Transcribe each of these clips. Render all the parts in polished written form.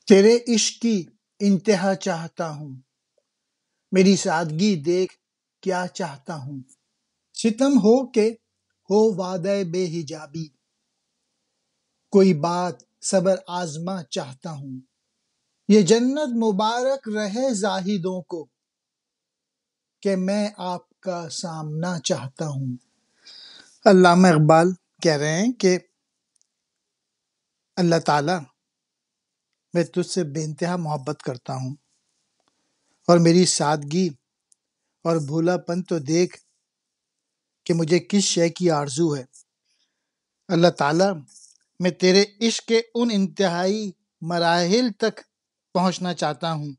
تیرے عشق کی انتہا چاہتا ہوں، میری سادگی دیکھ کیا چاہتا ہوں۔ ستم ہو کہ ہو وعدہ بے حجابی، کوئی بات صبر آزما چاہتا ہوں۔ یہ جنت مبارک رہے زاہدوں کو، کہ میں آپ کا سامنا چاہتا ہوں۔ علامہ اقبال کہہ رہے ہیں کہ اللہ تعالیٰ، میں تجھ سے بے انتہا محبت کرتا ہوں، اور میری سادگی اور بھولا پن تو دیکھ کہ مجھے کس شے کی آرزو ہے۔ اللہ تعالیٰ، میں تیرے عشق کے ان انتہائی مراحل تک پہنچنا چاہتا ہوں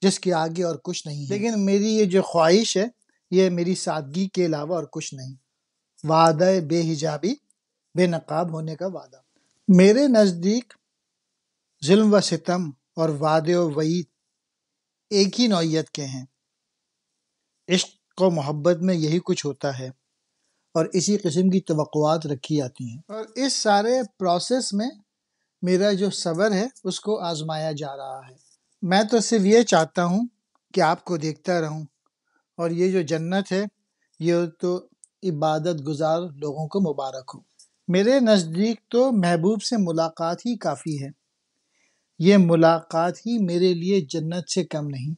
جس کے آگے اور کچھ نہیں ہے، لیکن میری یہ جو خواہش ہے یہ میری سادگی کے علاوہ اور کچھ نہیں۔ وعدہ بے حجابی، بے نقاب ہونے کا وعدہ۔ میرے نزدیک ظلم و ستم اور وعدے و وعید ایک ہی نوعیت کے ہیں۔ عشق و محبت میں یہی کچھ ہوتا ہے اور اسی قسم کی توقعات رکھی جاتی ہیں، اور اس سارے پروسیس میں میرا جو صبر ہے اس کو آزمایا جا رہا ہے۔ میں تو صرف یہ چاہتا ہوں کہ آپ کو دیکھتا رہوں، اور یہ جو جنت ہے یہ تو عبادت گزار لوگوں کو مبارک ہو۔ میرے نزدیک تو محبوب سے ملاقات ہی کافی ہے، یہ ملاقات ہی میرے لیے جنت سے کم نہیں۔